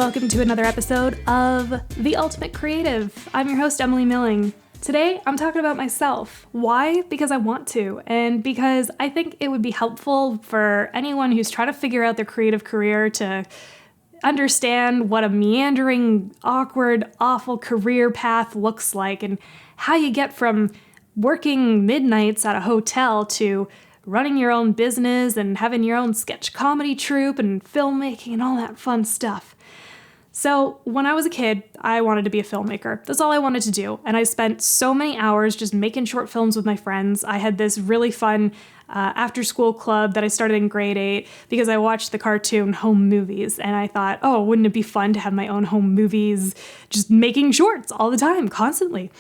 welcome to another episode of The Ultimate Creative. I'm your host, Emily Milling. Today, I'm talking about myself. Why? Because I want to, and because I think it would be helpful for anyone who's trying to figure out their creative career to understand what a meandering, awkward, awful career path looks like and how you get from working midnights at a hotel to running your own business and having your own sketch comedy troupe and filmmaking and all that fun stuff. So when I was a kid, I wanted to be a filmmaker. That's all I wanted to do. And I spent so many hours just making short films with my friends. I had this really fun after-school club that I started in grade 8 because I watched the cartoon Home Movies. And I thought, oh, wouldn't it be fun to have my own home movies, just making shorts all the time, constantly.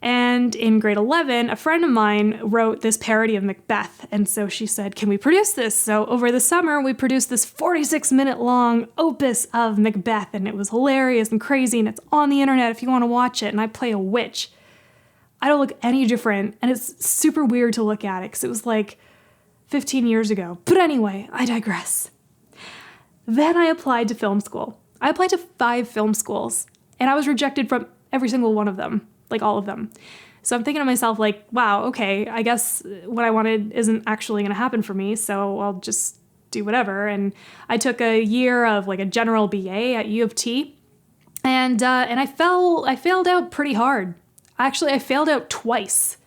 And in grade 11, a friend of mine wrote this parody of Macbeth. And so she said, can we produce this? So over the summer, we produced this 46-minute long opus of Macbeth. And it was hilarious and crazy. And it's on the internet if you want to watch it. And I play a witch. I don't look any different. And it's super weird to look at it because it was like 15 years ago. But anyway, I digress. Then I applied to film school. I applied to 5 film schools. And I was rejected from every single one of them. Like all of them. So I'm thinking to myself like, wow, okay, I guess what I wanted isn't actually going to happen for me. So I'll just do whatever. And I took a year of like a general BA at U of T. And I failed out pretty hard. Actually, I failed out twice,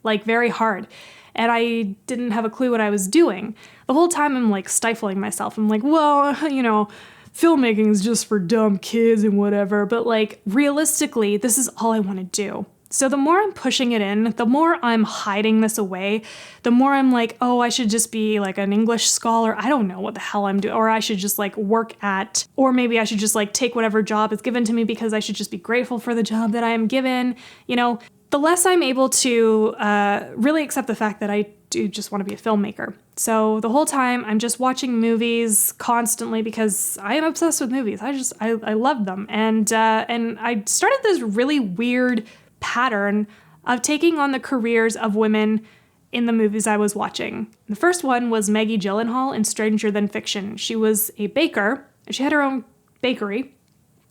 like very hard. And I didn't have a clue what I was doing. The whole time I'm like stifling myself. I'm like, well, filmmaking is just for dumb kids and whatever, but like realistically, this is all I want to do. So the more I'm pushing it in, the more I'm hiding this away, the more I'm like, oh, I should just be like an English scholar. I don't know what the hell I'm doing. Or I should just like work at, or maybe I should just like take whatever job is given to me because I should just be grateful for the job that I am given. The less I'm able to really accept the fact that I do just want to be a filmmaker. So the whole time I'm just watching movies constantly because I am obsessed with movies. I love them. And I started this really weird pattern of taking on the careers of women in the movies I was watching. The first one was Maggie Gyllenhaal in Stranger Than Fiction. She was a baker and she had her own bakery.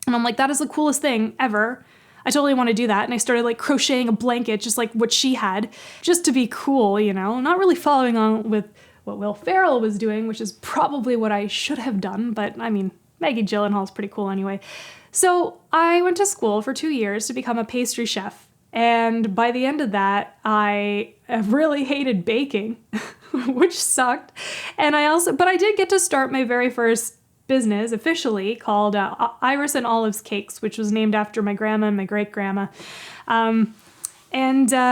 And I'm like, that is the coolest thing ever. I totally want to do that. And I started like crocheting a blanket, just like what she had, just to be cool, not really following on with what Will Ferrell was doing, which is probably what I should have done. But I mean, Maggie Gyllenhaal is pretty cool anyway. So I went to school for 2 years to become a pastry chef. And by the end of that, I really hated baking, which sucked. And but I did get to start my very first business officially called Iris and Olives Cakes, which was named after my grandma and my great-grandma. And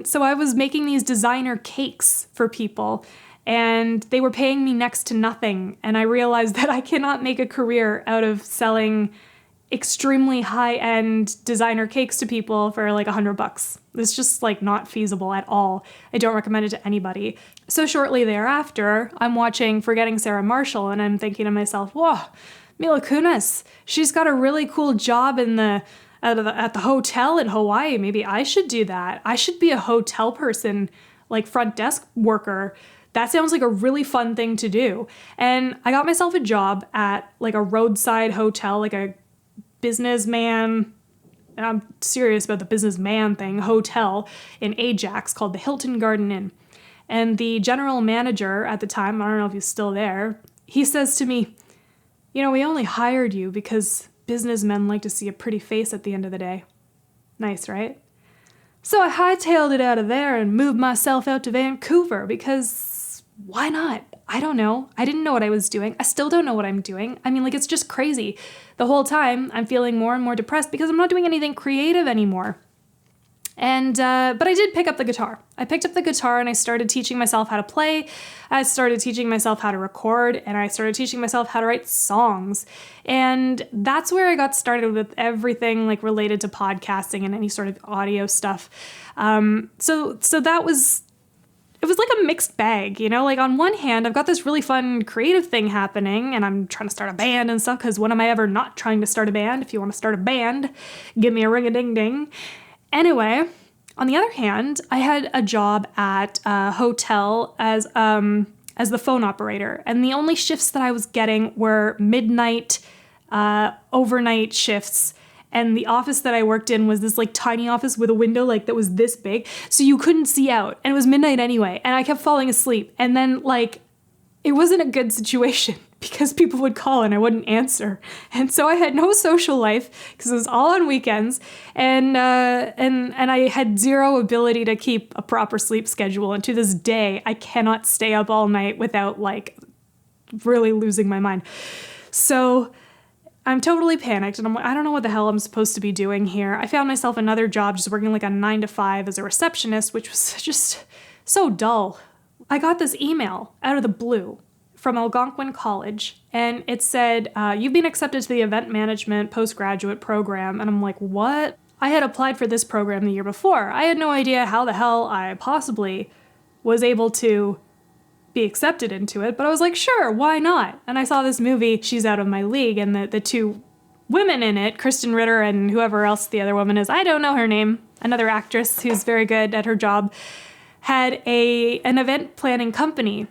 so I was making these designer cakes for people, and they were paying me next to nothing. And I realized that I cannot make a career out of selling extremely high-end designer cakes to people for like $100. It's just like not feasible at all. I don't recommend it to anybody. So shortly thereafter, I'm watching Forgetting Sarah Marshall and I'm thinking to myself, whoa, Mila Kunis, she's got a really cool job at the hotel in Hawaii. Maybe I should do that. I should be a hotel person, like front desk worker. That sounds like a really fun thing to do. And I got myself a job at like a roadside hotel, like a businessman, and I'm serious about the businessman thing, hotel in Ajax called the Hilton Garden Inn. And the general manager at the time, I don't know if he's still there, he says to me, we only hired you because businessmen like to see a pretty face at the end of the day. Nice, right? So I hightailed it out of there and moved myself out to Vancouver because why not? I don't know. I didn't know what I was doing. I still don't know what I'm doing. I mean, like, it's just crazy. The whole time I'm feeling more and more depressed because I'm not doing anything creative anymore. And, but I did pick up the guitar. I picked up the guitar and I started teaching myself how to play. I started teaching myself how to record, and I started teaching myself how to write songs. And that's where I got started with everything like related to podcasting and any sort of audio stuff. So that was, it was like a mixed bag, like on one hand, I've got this really fun creative thing happening and I'm trying to start a band and stuff because when am I ever not trying to start a band? If you want to start a band, give me a ring-a-ding-ding. Anyway, on the other hand, I had a job at a hotel as the phone operator, and the only shifts that I was getting were midnight overnight shifts. And the office that I worked in was this like tiny office with a window like that was this big. So you couldn't see out. And it was midnight anyway. And I kept falling asleep. And then like, it wasn't a good situation because people would call and I wouldn't answer. And so I had no social life because it was all on weekends. And I had zero ability to keep a proper sleep schedule. And to this day, I cannot stay up all night without like really losing my mind. So I'm totally panicked and I'm like, I don't know what the hell I'm supposed to be doing here. I found myself another job just working like a 9 to 5 as a receptionist, which was just so dull. I got this email out of the blue from Algonquin College and it said, you've been accepted to the event management postgraduate program. And I'm like, what? I had applied for this program the year before. I had no idea how the hell I possibly was able to be accepted into it, but I was like, sure, why not? And I saw this movie, She's Out of My League, and the two women in it, Kristen Ritter and whoever else the other woman is, I don't know her name, another actress who's very good at her job, had an event planning company.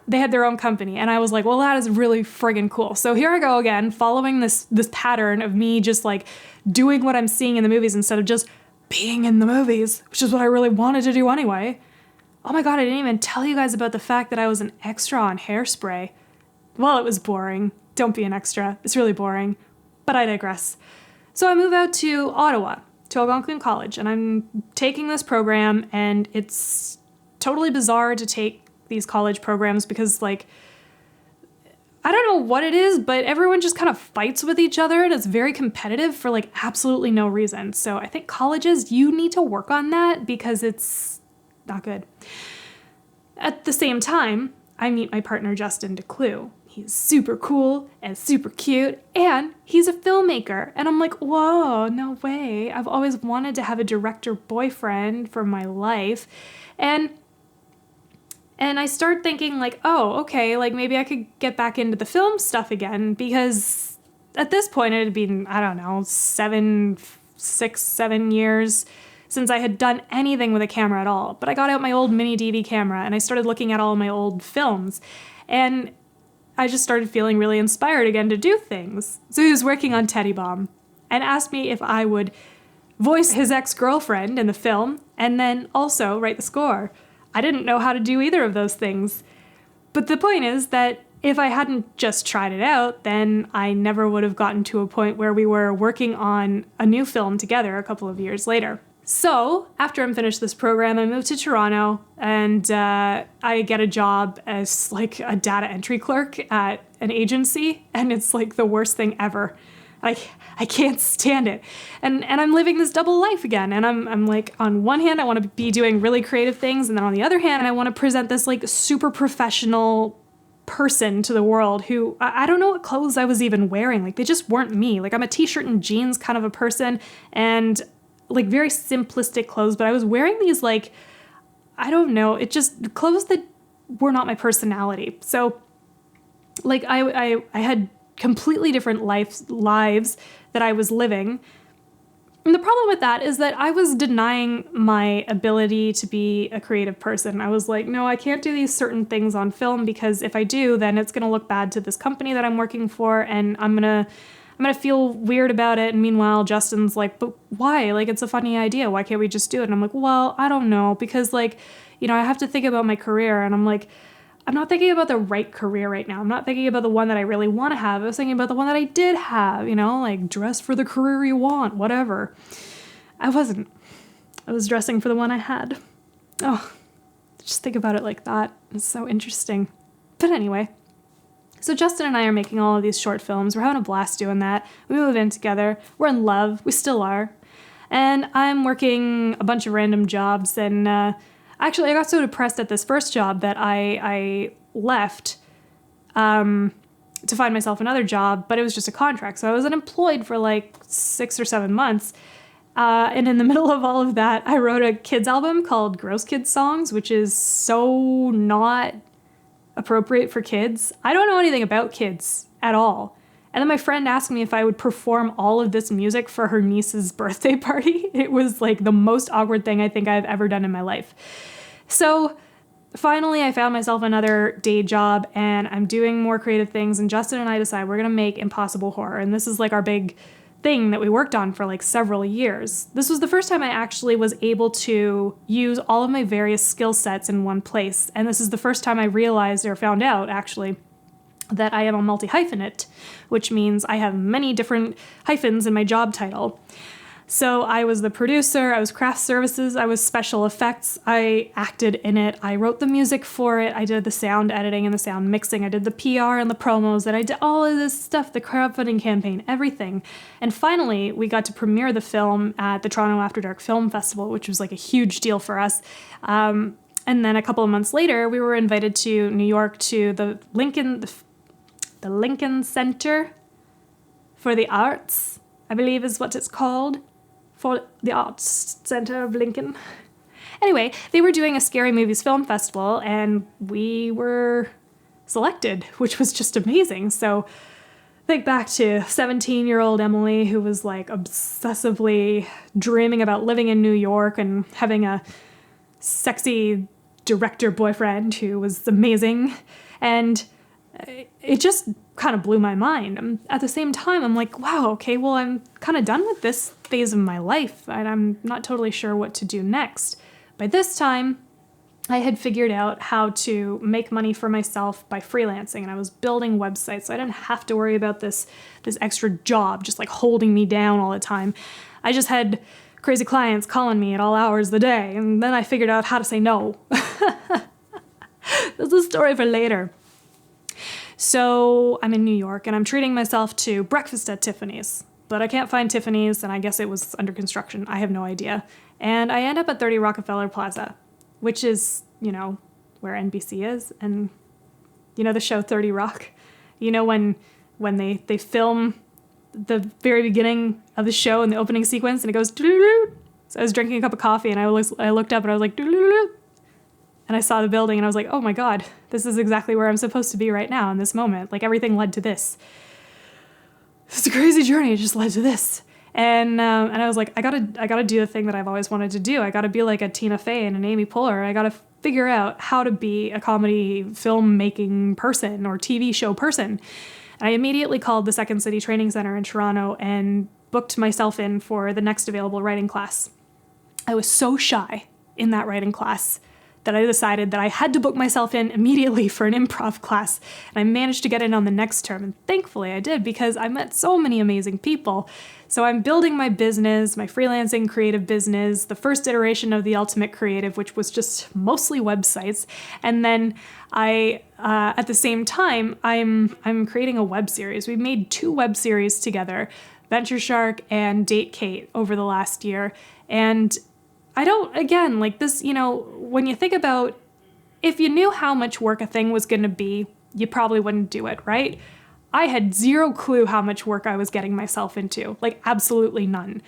They had their own company, and I was like, well, that is really friggin' cool. So here I go again, following this pattern of me just like doing what I'm seeing in the movies instead of just being in the movies, which is what I really wanted to do anyway. Oh my God, I didn't even tell you guys about the fact that I was an extra on Hairspray. Well, it was boring. Don't be an extra. It's really boring. But I digress. So I move out to Ottawa, to Algonquin College, and I'm taking this program, and it's totally bizarre to take these college programs because, like, I don't know what it is, but everyone just kind of fights with each other, and it's very competitive for, like, absolutely no reason. So I think colleges, you need to work on that because it's not good. At the same time, I meet my partner, Justin DeClue. He's super cool and super cute, and he's a filmmaker. And I'm like, whoa, no way. I've always wanted to have a director boyfriend for my life. And I start thinking like, oh, okay, like maybe I could get back into the film stuff again because at this point it had been, I don't know, 6, 7 years since I had done anything with a camera at all. But I got out my old mini DV camera and I started looking at all my old films. And I just started feeling really inspired again to do things. So he was working on Teddy Bomb and asked me if I would voice his ex-girlfriend in the film and then also write the score. I didn't know how to do either of those things. But the point is that if I hadn't just tried it out, then I never would have gotten to a point where we were working on a new film together a couple of years later. So after I'm finished this program, I moved to Toronto and I get a job as like a data entry clerk at an agency, and it's like the worst thing ever. I can't stand it. And I'm living this double life again. And I'm like, on one hand, I want to be doing really creative things. And then on the other hand, I want to present this like super professional person to the world who, I don't know what clothes I was even wearing. Like they just weren't me. Like I'm a t-shirt and jeans kind of a person and like very simplistic clothes, but I was wearing these like, I don't know, it just clothes that were not my personality. So like I had completely different lives that I was living. And the problem with that is that I was denying my ability to be a creative person. I was like, no, I can't do these certain things on film because if I do, then it's going to look bad to this company that I'm working for and I'm going to feel weird about it. And meanwhile, Justin's like, but why? Like, it's a funny idea. Why can't we just do it? And I'm like, well, I don't know. Because like, you know, I have to think about my career. And I'm like, I'm not thinking about the right career right now. I'm not thinking about the one that I really want to have. I was thinking about the one that I did have, you know, like dress for the career you want, whatever. I wasn't. I was dressing for the one I had. Oh, just think about it like that. It's so interesting. But anyway. So Justin and I are making all of these short films. We're having a blast doing that. We move in together. We're in love. We still are. And I'm working a bunch of random jobs. And actually, I got so depressed at this first job that I left to find myself another job. But it was just a contract. So I was unemployed for like 6 or 7 months. And in the middle of all of that, I wrote a kids album called Gross Kids Songs, which is so not appropriate for kids. I don't know anything about kids at all. And then my friend asked me if I would perform all of this music for her niece's birthday party. It was like the most awkward thing I think I've ever done in my life. So finally, I found myself another day job and I'm doing more creative things. And Justin and I decide we're going to make Impossible Horror. And this is like our big thing that we worked on for like several years. This was the first time I actually was able to use all of my various skill sets in one place. And this is the first time I realized or found out actually that I am a multi-hyphenate, which means I have many different hyphens in my job title. So I was the producer, I was craft services, I was special effects, I acted in it, I wrote the music for it, I did the sound editing and the sound mixing, I did the PR and the promos, and I did all of this stuff, the crowdfunding campaign, everything. And finally, we got to premiere the film at the Toronto After Dark Film Festival, which was like a huge deal for us. And then a couple of months later, we were invited to New York to the Lincoln Center for the Arts, I believe is what it's called. For the Arts Center of Lincoln. Anyway, they were doing a Scary Movies Film Festival and we were selected, which was just amazing. So think back to 17-year-old Emily who was like obsessively dreaming about living in New York and having a sexy director boyfriend who was amazing. And it just kind of blew my mind. At the same time, I'm like, wow, okay, well, I'm kind of done with this phase of my life, and I'm not totally sure what to do next. By this time, I had figured out how to make money for myself by freelancing, and I was building websites, so I didn't have to worry about this extra job just like holding me down all the time. I just had crazy clients calling me at all hours of the day, and then I figured out how to say no. That's a story for later. So I'm in New York and I'm treating myself to breakfast at Tiffany's, but I can't find Tiffany's and I guess it was under construction. I have no idea. And I end up at 30 Rockefeller Plaza, which is, where NBC is. And the show 30 Rock, when they film the very beginning of the show in the opening sequence and it goes, doo-doo-doo. So I was drinking a cup of coffee and I looked up and I was like, doo-doo-doo. And I saw the building and I was like, oh my God, this is exactly where I'm supposed to be right now in this moment. Like everything led to this. It's a crazy journey. It just led to this. And I was like, I gotta do the thing that I've always wanted to do. I gotta be like a Tina Fey and an Amy Poehler. I gotta figure out how to be a comedy filmmaking person or TV show person. And I immediately called the Second City Training Center in Toronto and booked myself in for the next available writing class. I was so shy in that writing class that I decided that I had to book myself in immediately for an improv class. And I managed to get in on the next term. And thankfully I did because I met so many amazing people. So I'm building my business, my freelancing creative business, the first iteration of The Ultimate Creative, which was just mostly websites. And then I, at the same time, I'm creating a web series. We made 2 web series together, Venture Shark and Date Kate, over the last year. And like this, when you think about, if you knew how much work a thing was going to be, you probably wouldn't do it, right? I had zero clue how much work I was getting myself into, like absolutely none.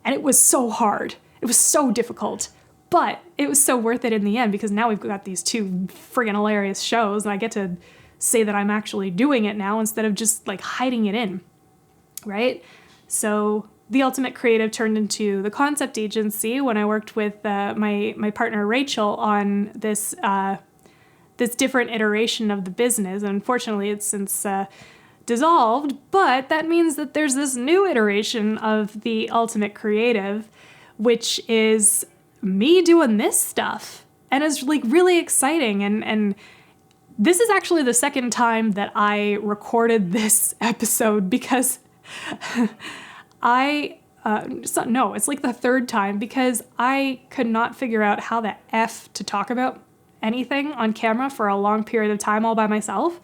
And it was so hard. It was so difficult, but it was so worth it in the end because now we've got these 2 friggin' hilarious shows and I get to say that I'm actually doing it now instead of just like hiding it in, right? So The Ultimate Creative turned into the concept agency when I worked with my partner Rachel on this different iteration of the business. And unfortunately, it's since dissolved, but that means that there's this new iteration of The Ultimate Creative, which is me doing this stuff. And it's like really exciting. And this is actually the second time that I recorded this episode because it's like the third time because I could not figure out how the F to talk about anything on camera for a long period of time all by myself.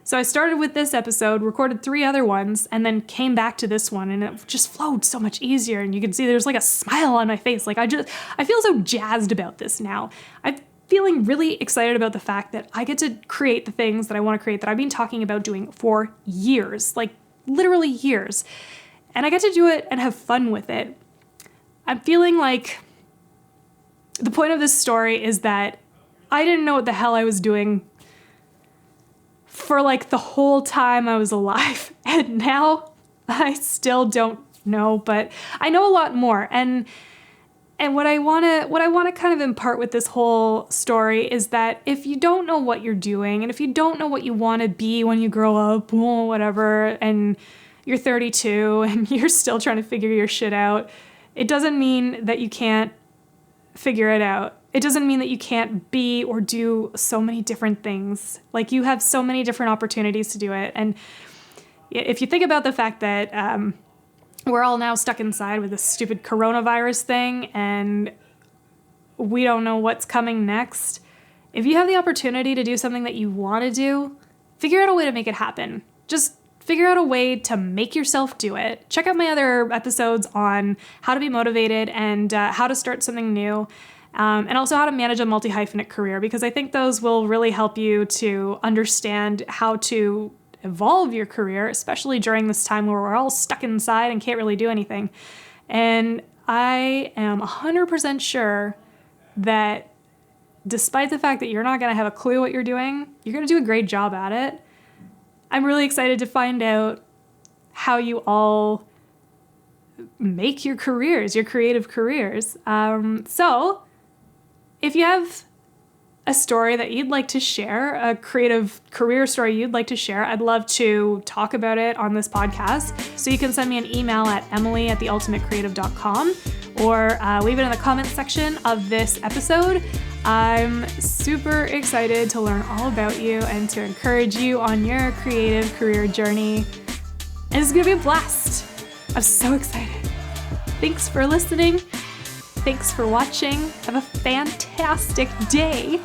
So I started with this episode, recorded 3 other ones, and then came back to this one, and it just flowed so much easier. And you can see there's like a smile on my face. Like I feel so jazzed about this now. I'm feeling really excited about the fact that I get to create the things that I want to create that I've been talking about doing for years, like literally years. And I get to do it and have fun with it. I'm feeling like the point of this story is that I didn't know what the hell I was doing for like the whole time I was alive. And now I still don't know, but I know a lot more. And And what I want to kind of impart with this whole story is that if you don't know what you're doing, and if you don't know what you want to be when you grow up, or whatever, and you're 32 and you're still trying to figure your shit out, it doesn't mean that you can't figure it out. It doesn't mean that you can't be or do so many different things. Like, you have so many different opportunities to do it. And if you think about the fact that we're all now stuck inside with this stupid coronavirus thing and we don't know what's coming next, if you have the opportunity to do something that you want to do, figure out a way to make it happen. Just figure out a way to make yourself do it. Check out my other episodes on how to be motivated and how to start something new, and also how to manage a multi-hyphenate career, because I think those will really help you to understand how to evolve your career, especially during this time where we're all stuck inside and can't really do anything. And I am 100% sure that despite the fact that you're not going to have a clue what you're doing, you're going to do a great job at it. I'm really excited to find out how you all make your careers, your creative careers. So if you have a story that you'd like to share, a creative career story you'd like to share, I'd love to talk about it on this podcast. So you can send me an email at emily@theultimatecreative.com or leave it in the comments section of this episode. I'm super excited to learn all about you and to encourage you on your creative career journey. And it's going to be a blast. I'm so excited. Thanks for listening. Thanks for watching. Have a fantastic day.